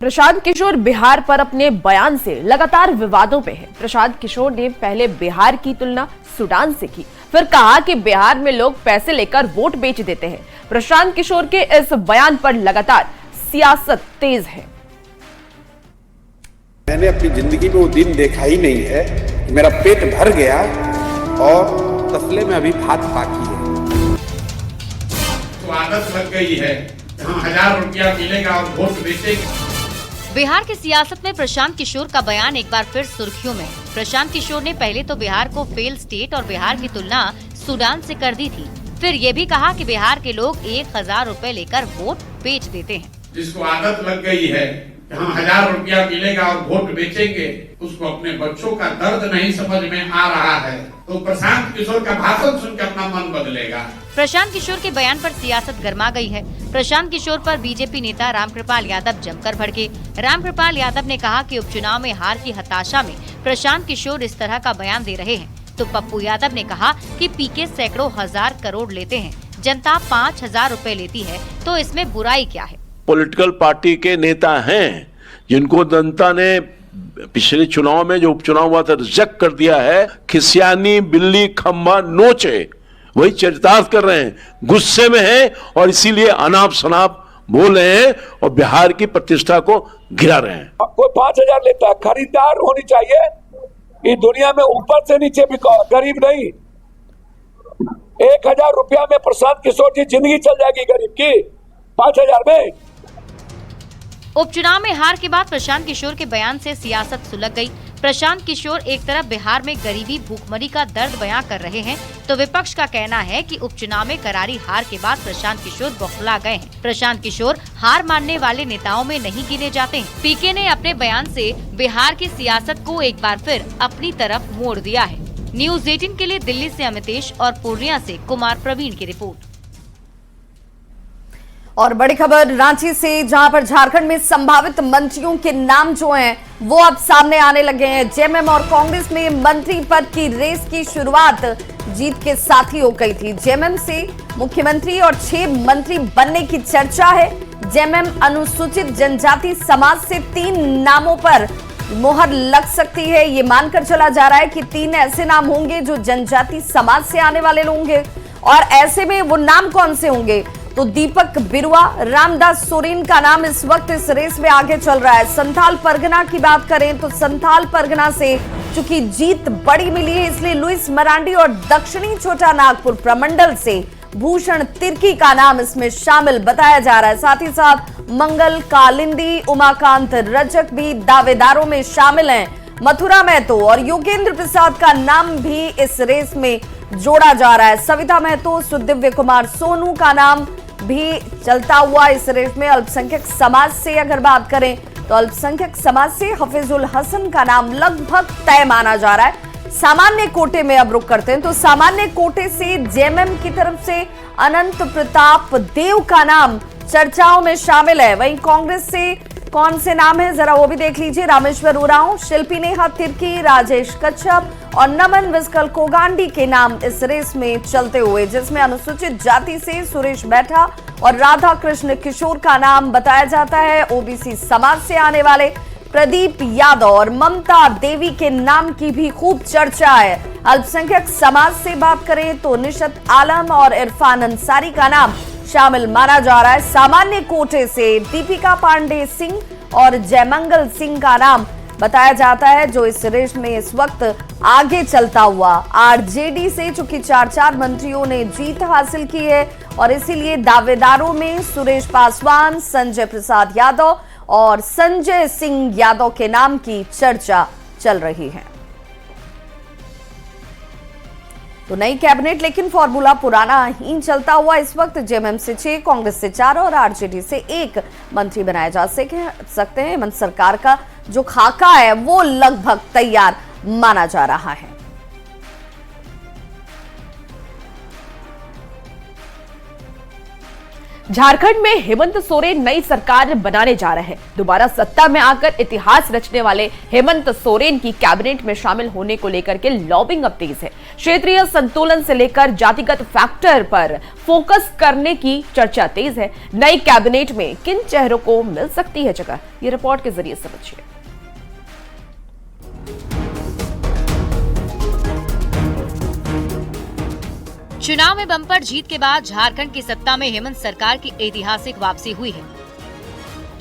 प्रशांत किशोर बिहार पर अपने बयान से लगातार विवादों में हैं। प्रशांत किशोर ने पहले बिहार की तुलना सूडान से की, फिर कहा कि बिहार में लोग पैसे लेकर वोट बेच देते हैं। प्रशांत किशोर के इस बयान पर लगातार सियासत तेज है। मैंने अपनी जिंदगी में वो दिन देखा ही नहीं है कि मेरा पेट भर गया और तसले में अभी भात बाकी है। तो आदत लग गई है, 1000 रुपया मिलेगा और वोट बेचेंगे। बिहार की सियासत में प्रशांत किशोर का बयान एक बार फिर सुर्खियों में। प्रशांत किशोर ने पहले तो बिहार को फेल स्टेट और बिहार की तुलना सूडान से कर दी थी। फिर ये भी कहा कि बिहार के लोग 1000 रुपए लेकर वोट बेच देते हैं। जिसको आदत लग गई है, 1000 रुपया मिलेगा और वोट बेचेंगे, उसको अपने बच्चों का दर्द नहीं समझ में आ रहा है, तो प्रशांत किशोर का भाषण सुनकर अपना मन बदलेगा। प्रशांत किशोर के बयान पर सियासत गर्मा गई है। प्रशांत किशोर पर बीजेपी नेता रामकृपाल यादव जमकर भड़के। रामकृपाल यादव ने कहा कि उपचुनाव में हार की हताशा में प्रशांत किशोर इस तरह का बयान दे रहे हैं। तो पप्पू यादव ने कहा कि पीके सैकड़ों हजार करोड़ लेते हैं, जनता 5000 रुपए लेती है, तो इसमें बुराई क्या है। पॉलिटिकल पार्टी के नेता हैं जिनको जनता ने पिछले चुनाव में जो उपचुनाव हुआ था रिजेक्ट कर दिया है, खिसियानी बिल्ली खंभा नोचे वही चरितार्थ कर रहे हैं, गुस्से में हैं और इसीलिए अनाप शनाप बोल रहे हैं और बिहार की प्रतिष्ठा को गिरा रहे हैं। कोई 5000 लेता है, खरीदार होनी चाहिए इस दुनिया में, ऊपर से नीचे भी गरीब नहीं। 1000 रुपया में प्रशांत किशोर जी जिंदगी चल जाएगी गरीब की, 5000 में। उपचुनाव में हार के बाद प्रशांत किशोर के बयान से सियासत सुलग गई। प्रशांत किशोर एक तरफ बिहार में गरीबी भूखमरी का दर्द बयां कर रहे हैं, तो विपक्ष का कहना है कि उपचुनाव में करारी हार के बाद प्रशांत किशोर बौखला गए हैं। प्रशांत किशोर हार मानने वाले नेताओं में नहीं गिने जाते हैं। पीके ने अपने बयान से बिहार की सियासत को एक बार फिर अपनी तरफ मोड़ दिया है। न्यूज़ 18 के लिए दिल्ली से अमितेश और पूर्णिया से कुमार प्रवीण की रिपोर्ट। और बड़ी खबर रांची से, जहां पर झारखंड में संभावित मंत्रियों के नाम जो हैं वो अब सामने आने लगे हैं। जेएमएम और कांग्रेस में मंत्री पद की रेस की शुरुआत जीत के साथ ही हो गई थी। जेएमएम से मुख्यमंत्री और 6 मंत्री बनने की चर्चा है। जेएमएम अनुसूचित जनजाति समाज से 3 नामों पर मोहर लग सकती है। ये मानकर चला जा रहा है कि 3 ऐसे नाम होंगे जो जनजाति समाज से आने वाले होंगे। और ऐसे में वो नाम कौन से होंगे? तो दीपक बिरुआ, रामदास सोरेन का नाम इस वक्त इस रेस में आगे चल रहा है। संथाल परगना की बात करें तो संथाल परगना से चूंकि जीत बड़ी मिली है, इसलिए लुइस मरांडी और दक्षिणी छोटा नागपुर प्रमंडल से भूषण तिर्की का नाम इसमें शामिल बताया जा रहा है। साथ ही साथ मंगल कालिंदी, उमाकांत रजक भी दावेदारों में शामिल हैं। मथुरा महतो और योगेंद्र प्रसाद का नाम भी इस रेस में जोड़ा जा रहा है। सविता महतो, सुदिव्य कुमार सोनू का नाम भी चलता हुआ इस रेस में। अल्पसंख्यक समाज से अगर बात करें तो अल्पसंख्यक समाज से हफीजुल हसन का नाम लगभग तय माना जा रहा है। सामान्य कोटे में अब रुक करते हैं तो सामान्य कोटे से जेएमएम की तरफ से अनंत प्रताप देव का नाम चर्चाओं में शामिल है। वहीं कांग्रेस से कौन से नाम है जरा वो भी देख लीजिए। रामेश्वर उरांव, शिल्पी नेहा तिर्की, राजेश कच्छप और नमन विस्कल कोगांडी के नाम इस रेस में चलते हुए, जिसमें अनुसूचित जाति से सुरेश बैठा और राधा कृष्ण किशोर का नाम बताया जाता है। ओबीसी समाज से आने वाले प्रदीप यादव और ममता देवी के नाम की भी खूब चर्चा है। अल्पसंख्यक समाज से बात करें तो निशत आलम और इरफान अंसारी का नाम शामिल माना जा रहा है। सामान्य कोटे से दीपिका पांडे सिंह और जयमंगल सिंह का नाम बताया जाता है, जो इस रेस में इस वक्त आगे चलता हुआ। आरजेडी से चूंकि 4 मंत्रियों ने जीत हासिल की है और इसीलिए दावेदारों में सुरेश पासवान, संजय प्रसाद यादव और संजय सिंह यादव के नाम की चर्चा चल रही है। तो नई कैबिनेट लेकिन फॉर्मूला पुराना ही चलता हुआ इस वक्त जेएमएम से 6, कांग्रेस से 4 और आरजेडी से 1 मंत्री बनाए जा सकते हैं। हेमंत सरकार का जो खाका है वो लगभग तैयार माना जा रहा है। झारखंड में हेमंत सोरेन नई सरकार बनाने जा रहे हैं। दोबारा सत्ता में आकर इतिहास रचने वाले हेमंत सोरेन की कैबिनेट में शामिल होने को लेकर के लॉबिंग अब तेज है। क्षेत्रीय संतुलन से लेकर जातिगत फैक्टर पर फोकस करने की चर्चा तेज है। नई कैबिनेट में किन चेहरों को मिल सकती है जगह, ये रिपोर्ट के जरिए समझिए। चुनाव में बम्पर जीत के बाद झारखंड की सत्ता में हेमंत सरकार की ऐतिहासिक वापसी हुई है।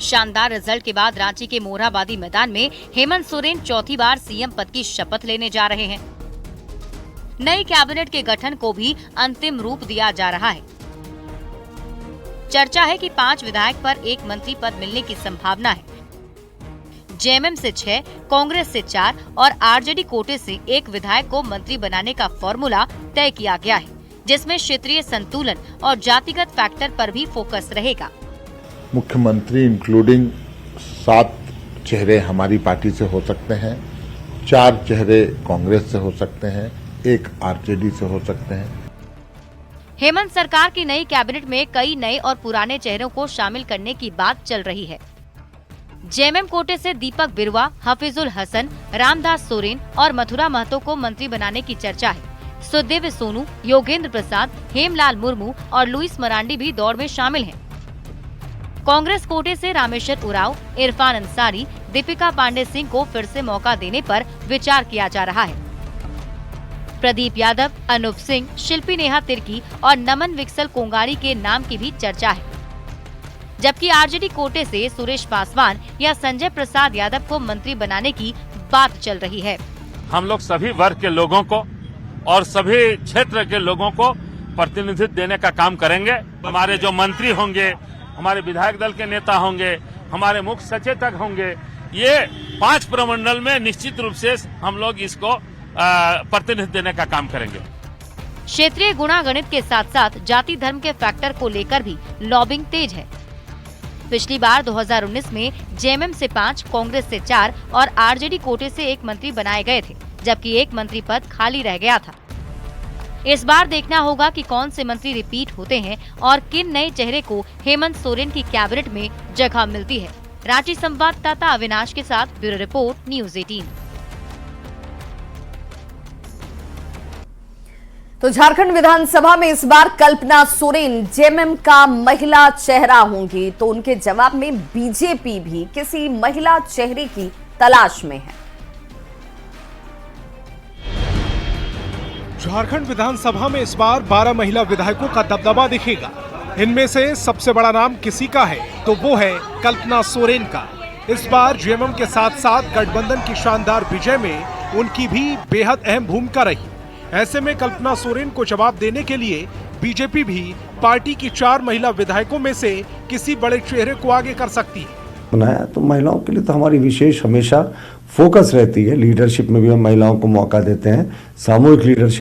शानदार रिजल्ट के बाद रांची के मोरहाबादी मैदान में हेमंत सोरेन चौथी बार सीएम पद की शपथ लेने जा रहे हैं। नई कैबिनेट के गठन को भी अंतिम रूप दिया जा रहा है। चर्चा है कि 5 विधायक पर 1 मंत्री पद मिलने की संभावना है। जेएमएम से 6, कांग्रेस से 4 और आरजेडी कोटे से 1 विधायक को मंत्री बनाने का फॉर्मूला तय किया गया है, जिसमें क्षेत्रीय संतुलन और जातिगत फैक्टर पर भी फोकस रहेगा। मुख्यमंत्री इंक्लूडिंग 7 चेहरे हमारी पार्टी से हो सकते हैं, 4 चेहरे कांग्रेस से हो सकते हैं, 1 आरजेडी से हो सकते हैं। हेमंत सरकार की नई कैबिनेट में कई नए और पुराने चेहरों को शामिल करने की बात चल रही है। जेएमएम कोटे से दीपक बिरुवा, हफीजुल हसन, रामदास सोरेन और मथुरा महतो को मंत्री बनाने की चर्चा है। सुदेव सोनू, योगेंद्र प्रसाद, हेमलाल मुर्मू और लुइस मरांडी भी दौड़ में शामिल हैं। कांग्रेस कोटे से रामेश्वर उरांव, इरफान अंसारी, दीपिका पांडे सिंह को फिर से मौका देने पर विचार किया जा रहा है। प्रदीप यादव, अनूप सिंह, शिल्पी नेहा तिर्की और नमन विक्सल कोंगारी के नाम की भी चर्चा है। जबकि आरजेडी कोटे से सुरेश पासवान या संजय प्रसाद यादव को मंत्री बनाने की बात चल रही है। हम लोग सभी वर्ग के लोगों को और सभी क्षेत्र के लोगों को प्रतिनिधित्व देने का काम करेंगे। हमारे जो मंत्री होंगे, हमारे विधायक दल के नेता होंगे, हमारे मुख्य सचेतक होंगे, ये 5 प्रमंडल में निश्चित रूप से हम लोग इसको प्रतिनिधित्व देने का काम करेंगे। क्षेत्रीय गुणागणित के साथ साथ जाति धर्म के फैक्टर को लेकर भी लॉबिंग तेज है। पिछली बार 2019 में जेएमएम से 5, कांग्रेस से 4 और आरजेडी कोटे से 1 मंत्री बनाए गए थे, जबकि 1 मंत्री पद खाली रह गया था। इस बार देखना होगा कि कौन से मंत्री रिपीट होते हैं और किन नए चेहरे को हेमंत सोरेन की कैबिनेट में जगह मिलती है। रांची संवाददाता अविनाश के साथ ब्यूरो रिपोर्ट, न्यूज़ 18। तो झारखंड विधानसभा में इस बार कल्पना सोरेन जेएमएम का महिला चेहरा होंगी, तो उनके जवाब में बीजेपी भी किसी महिला चेहरे की तलाश में है। झारखंड विधानसभा में इस बार 12 महिला विधायकों का दबदबा दिखेगा। इनमें से सबसे बड़ा नाम किसी का है तो वो है कल्पना सोरेन का। इस बार जेएमएम के साथ साथ गठबंधन की शानदार विजय में उनकी भी बेहद अहम भूमिका रही। ऐसे में कल्पना सोरेन को जवाब देने के लिए बीजेपी भी पार्टी की 4 महिला विधायकों में से किसी बड़े चेहरे को आगे कर सकती है। बनाया तो महिलाओं के लिए तो हमारी विशेष हमेशा फोकस रहती है। लीडरशिप में भी हम महिलाओं को मौका देते हैं, सामूहिक लीडरशिप